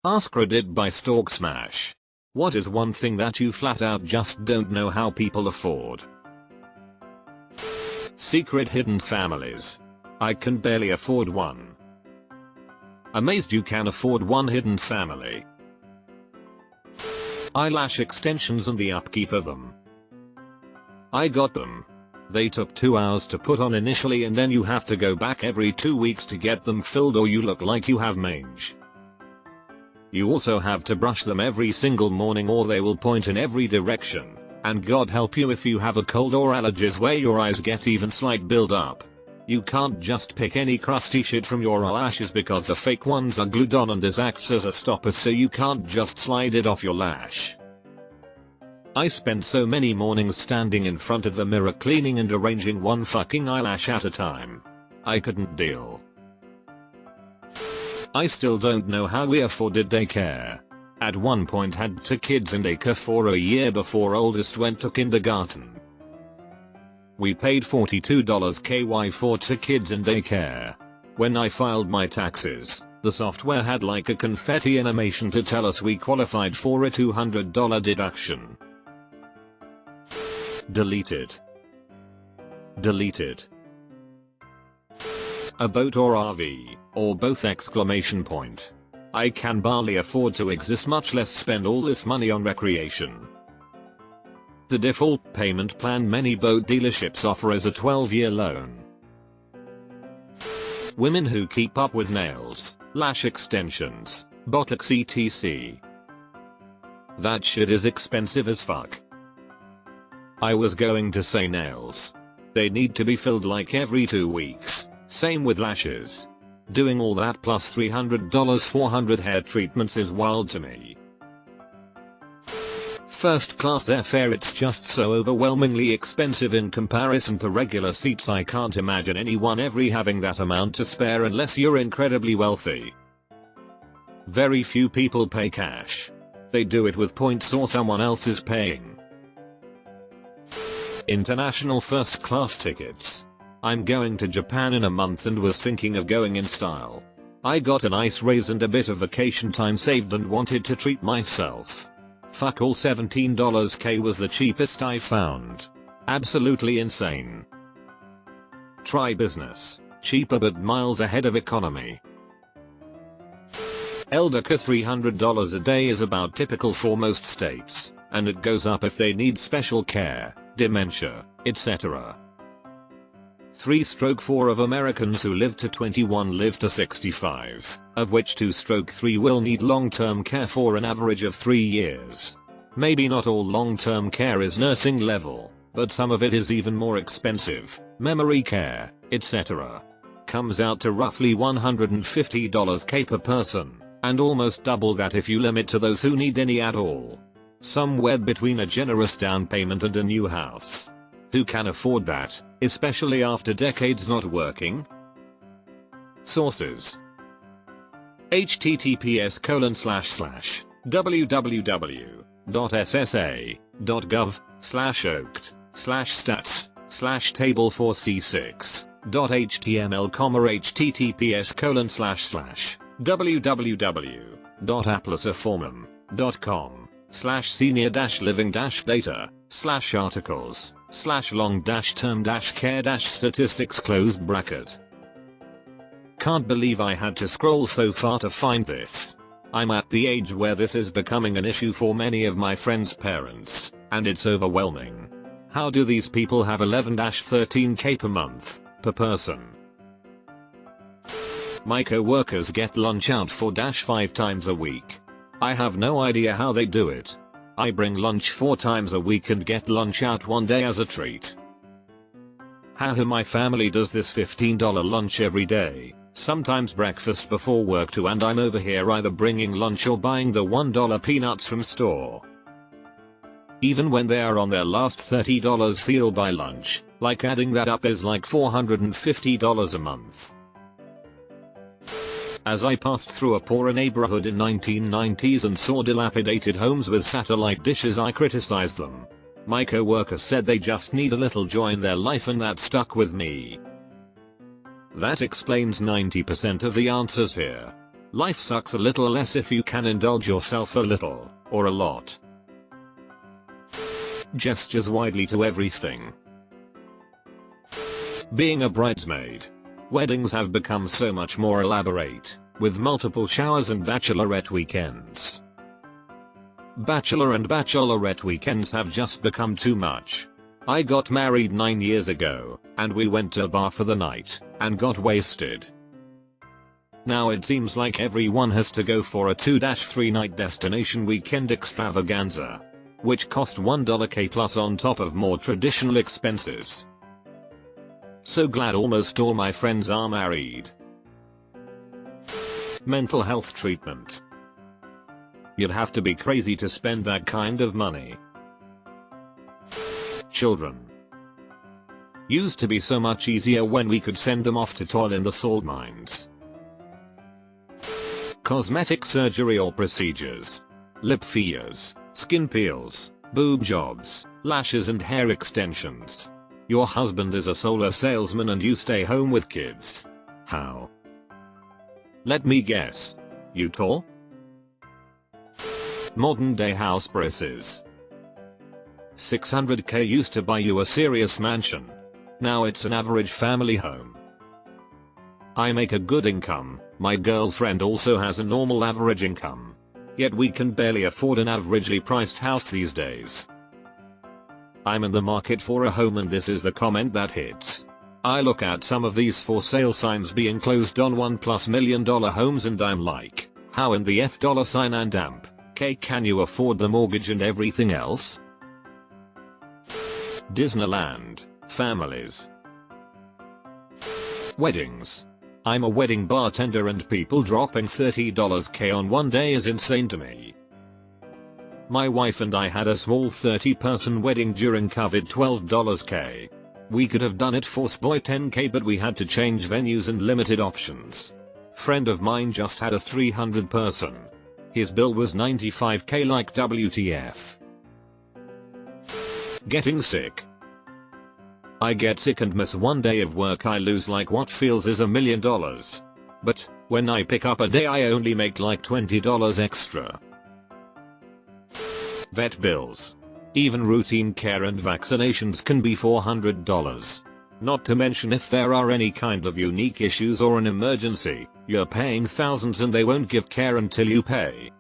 AskReddit by Stork Smash. What is one thing that you flat out just don't know how people afford? Secret hidden families. I can barely afford one. Amazed you can afford one hidden family. Eyelash extensions and the upkeep of them. I got them. They took 2 hours to put on initially, and then you have to go back every 2 weeks to get them filled, or you look like you have mange. You also have to brush them every single morning or they will point in every direction, and God help you if you have a cold or allergies where your eyes get even slight build up. You can't just pick any crusty shit from your eyelashes because the fake ones are glued on, and this acts as a stopper so you can't just slide it off your lash. I spent so many mornings standing in front of the mirror cleaning and arranging one fucking eyelash at a time. I couldn't deal. I still don't know how we afforded daycare. At one point had 2 kids in daycare for a year before oldest went to kindergarten. We paid $42 KY for 2 kids in daycare. When I filed my taxes, the software had like a confetti animation to tell us we qualified for a $200 deduction. Deleted. Deleted. A boat or RV, or both exclamation point. I can barely afford to exist, much less spend all this money on recreation. The default payment plan many boat dealerships offer is a 12-year loan. Women who keep up with nails, lash extensions, botox etc. That shit is expensive as fuck. I was going to say nails. They need to be filled like every 2 weeks. Same with lashes. Doing all that plus $300 400 hair treatments is wild to me. First class airfare, it's just so overwhelmingly expensive in comparison to regular seats. I can't imagine anyone ever having that amount to spare unless you're incredibly wealthy. Very few people pay cash. They do it with points or someone else is paying. International first class tickets. I'm going to Japan in a month and was thinking of going in style. I got a nice raise and a bit of vacation time saved and wanted to treat myself. Fuck all, $17 K was the cheapest I found. Absolutely insane. Try business. Cheaper but miles ahead of economy. Eldercare $300 a day is about typical for most states, and it goes up if they need special care, dementia, etc. 3/4 of Americans who live to 21 live to 65, of which 2/3 will need long-term care for an average of 3 years. Maybe not all long-term care is nursing level, but some of it is even more expensive, memory care, etc. Comes out to roughly $150 K per person, and almost double that if you limit to those who need any at all. Somewhere between a generous down payment and a new house. Who can afford that, especially after decades not working? Sources: https://www.ssa.gov/oct/stats/table4c6.html, https://www.applesaforum.com/senior-living-data/long-term-statistics. Can't believe I had to scroll so far to find this. I'm at the age where this is becoming an issue for many of my friends' parents, and it's overwhelming. How do these people have 11-13K per month, per person? My co-workers get lunch out for -5 times a week. I have no idea how they do it. I bring lunch 4 times a week and get lunch out 1 day as a treat. How my family does this $15 lunch every day, sometimes breakfast before work too, and I'm over here either bringing lunch or buying the $1 peanuts from store. Even when they are on their last $30 feel by lunch, like adding that up is like $450 a month. As I passed through a poor neighborhood in 1990s and saw dilapidated homes with satellite dishes, I criticized them. My co-worker said they just need a little joy in their life, and that stuck with me. That explains 90% of the answers here. Life sucks a little less if you can indulge yourself a little, or a lot. Gestures widely to everything. Being a bridesmaid. Weddings have become so much more elaborate, with multiple showers and bachelorette weekends. Bachelor and bachelorette weekends have just become too much. I got married 9 years ago, and we went to a bar for the night, and got wasted. Now it seems like everyone has to go for a 2-3 night destination weekend extravaganza, which cost $1k plus on top of more traditional expenses. So glad almost all my friends are married. Mental health treatment. You'd have to be crazy to spend that kind of money. Children. Used to be so much easier when we could send them off to toil in the salt mines. Cosmetic surgery or procedures. Lip fillers, skin peels, boob jobs, lashes and hair extensions. Your husband is a solar salesman and you stay home with kids. How? Let me guess. You tour? Modern day house prices. $600k used to buy you a serious mansion. Now it's an average family home. I make a good income, my girlfriend also has a normal average income. Yet we can barely afford an averagely priced house these days. I'm in the market for a home and this is the comment that hits. I look at some of these for sale signs being closed on $1+ million homes and I'm like, how in the $and amp, K can you afford the mortgage and everything else? Disneyland, families. Weddings. I'm a wedding bartender and people dropping $30k on one day is insane to me. My wife and I had a small 30-person wedding during COVID, $12k. We could have done it for spoy $10k but we had to change venues and limited options. Friend of mine just had a 300-person. His bill was $95k like WTF. Getting sick. I get sick and miss one day of work I lose like what feels is $1 million. But, when I pick up a day I only make like $20 extra. Vet bills. Even routine care and vaccinations can be $400. Not to mention if there are any kind of unique issues or an emergency, you're paying thousands and they won't give care until you pay.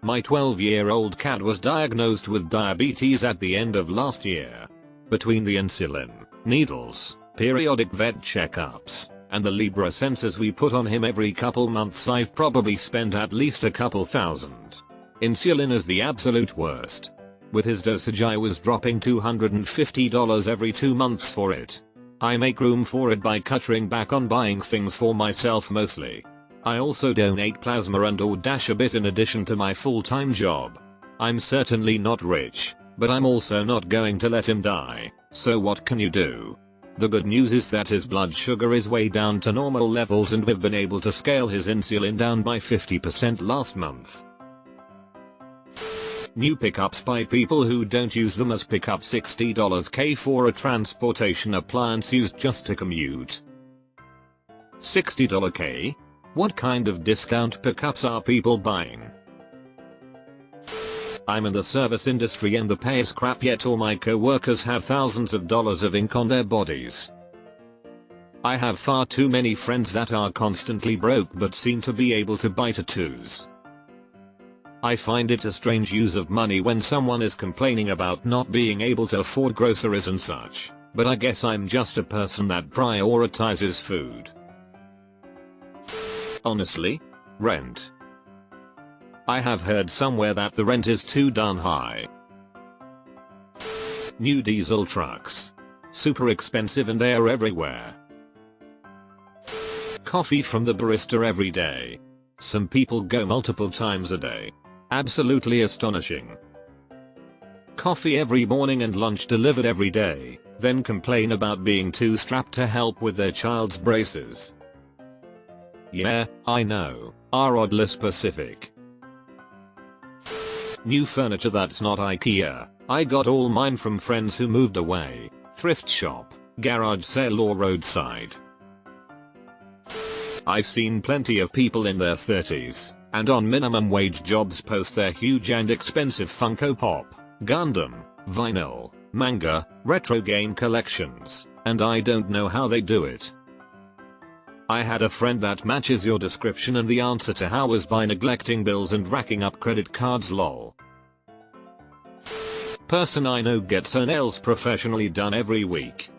My 12-year-old cat was diagnosed with diabetes at the end of last year. Between the insulin, needles, periodic vet checkups, and the Libra sensors we put on him every couple months I've probably spent at least a couple thousand. Insulin is the absolute worst. With his dosage I was dropping $250 every 2 months for it. I make room for it by cutting back on buying things for myself mostly. I also donate plasma and or dash a bit in addition to my full-time job. I'm certainly not rich, but I'm also not going to let him die, so what can you do? The good news is that his blood sugar is way down to normal levels and we've been able to scale his insulin down by 50% last month. New pickups by people who don't use them as pickup $60k for a transportation appliance used just to commute. $60k? What kind of discount pickups are people buying? I'm in the service industry and the pay is crap yet all my co-workers have thousands of dollars of ink on their bodies. I have far too many friends that are constantly broke but seem to be able to buy tattoos. I find it a strange use of money when someone is complaining about not being able to afford groceries and such, but I guess I'm just a person that prioritizes food. Honestly? Rent. I have heard somewhere that the rent is too darn high. New diesel trucks. Super expensive and they're everywhere. Coffee from the barista every day. Some people go multiple times a day. Absolutely astonishing. Coffee every morning and lunch delivered every day, then complain about being too strapped to help with their child's braces. Yeah, I know, are oddly specific. New furniture that's not IKEA. I got all mine from friends who moved away, thrift shop, garage sale or roadside. I've seen plenty of people in their 30s and on minimum wage jobs post their huge and expensive Funko Pop, Gundam, vinyl, manga, retro game collections, and I don't know how they do it. I had a friend that matches your description, and the answer to how was by neglecting bills and racking up credit cards. Lol. Person I know gets her nails professionally done every week.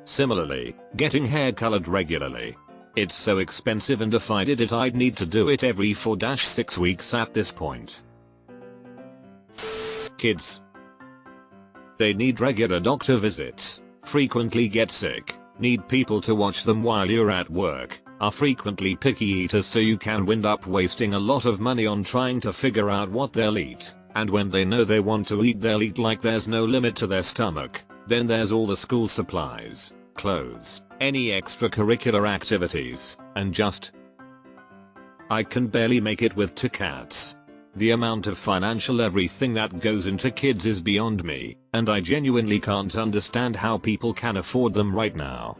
Similarly, getting hair colored regularly. It's so expensive, and if I did it I'd need to do it every 4-6 weeks at this point. Kids. They need regular doctor visits, frequently get sick, need people to watch them while you're at work, are frequently picky eaters, so you can wind up wasting a lot of money on trying to figure out what they'll eat, and when they know they want to eat they'll eat like there's no limit to their stomach. Then there's all the school supplies, clothes, any extracurricular activities, and just I can barely make it with 2 cats. The amount of financial everything that goes into kids is beyond me, and I genuinely can't understand how people can afford them right now.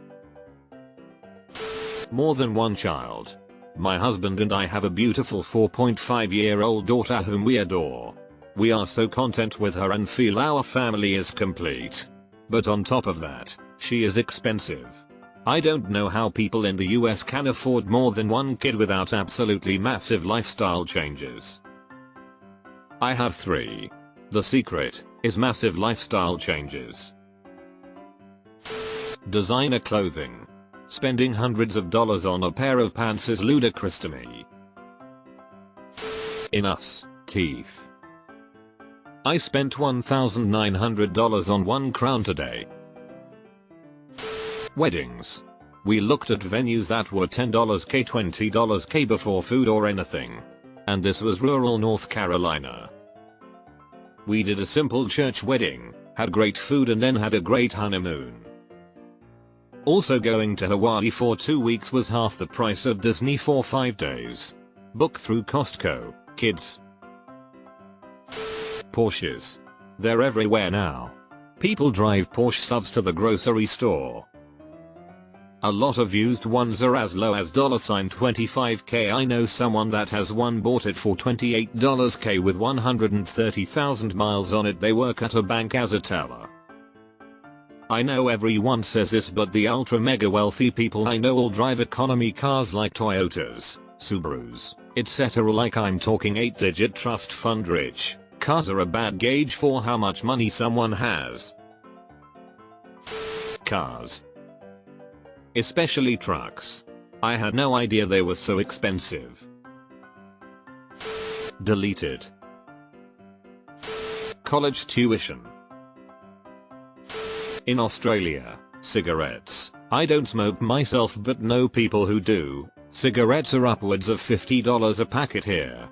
More than one child. My husband and I have a beautiful 4.5-year-old daughter whom we adore. We are so content with her and feel our family is complete. But on top of that, she is expensive. I don't know how people in the US can afford more than one kid without absolutely massive lifestyle changes. I have 3. The secret is massive lifestyle changes. Designer clothing. Spending hundreds of dollars on a pair of pants is ludicrous to me. In us, teeth. I spent $1,900 on one crown today. Weddings. We looked at venues that were $10K, $20K before food or anything. And this was rural North Carolina. We did a simple church wedding, had great food, and then had a great honeymoon. Also, going to Hawaii for 2 weeks was half the price of Disney for 5 days. Book through Costco, kids. Porsches. They're everywhere now. People drive Porsche subs to the grocery store. A lot of used ones are as low as $25K. I know someone that has one, bought it for $28K with 130,000 miles on it. They work at a bank as a teller. I know everyone says this, but the ultra mega wealthy people I know all drive economy cars like Toyotas, Subarus, etc. Like I'm talking 8-digit trust fund rich. Cars are a bad gauge for how much money someone has. Cars. Especially trucks. I had no idea they were so expensive. Deleted. College tuition. In Australia, cigarettes. I don't smoke myself but know people who do. Cigarettes are upwards of $50 a packet here.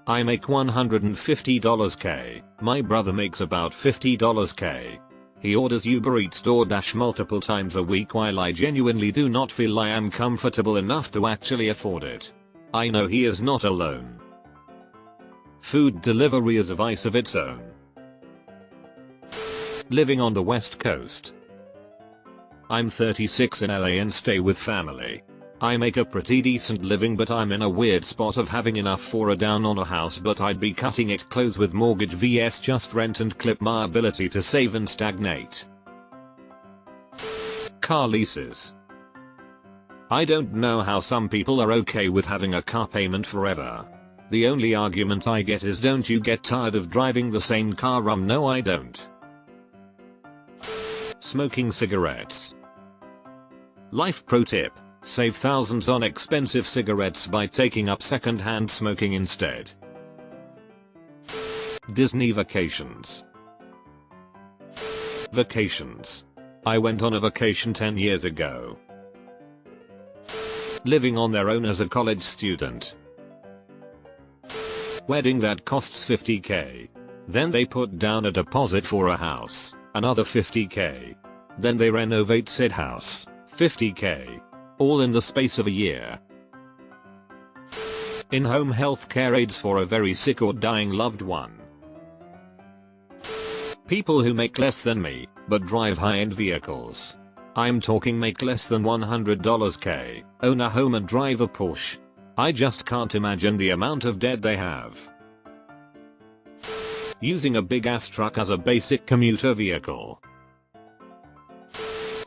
I make $150K. My brother makes about $50K. He orders Uber Eats DoorDash multiple times a week, while I genuinely do not feel I am comfortable enough to actually afford it. I know he is not alone. Food delivery is a vice of its own. Living on the West Coast. I'm 36 in LA and stay with family. I make a pretty decent living, but I'm in a weird spot of having enough for a down on a house, but I'd be cutting it close with mortgage vs just rent and clip my ability to save and stagnate. Car leases. I don't know how some people are okay with having a car payment forever. The only argument I get is, don't you get tired of driving the same car? No, I don't. Smoking cigarettes. Life pro tip. Save thousands on expensive cigarettes by taking up second-hand smoking instead. Disney vacations. Vacations. I went on a vacation 10 years ago. Living on their own as a college student. Wedding that costs $50K. Then they put down a deposit for a house, another $50K. Then they renovate said house, $50K. All in the space of a year. In-home healthcare aids for a very sick or dying loved one. People who make less than me, but drive high-end vehicles. I'm talking make less than $100 k, own a home and drive a Porsche. I just can't imagine the amount of debt they have. Using a big ass truck as a basic commuter vehicle.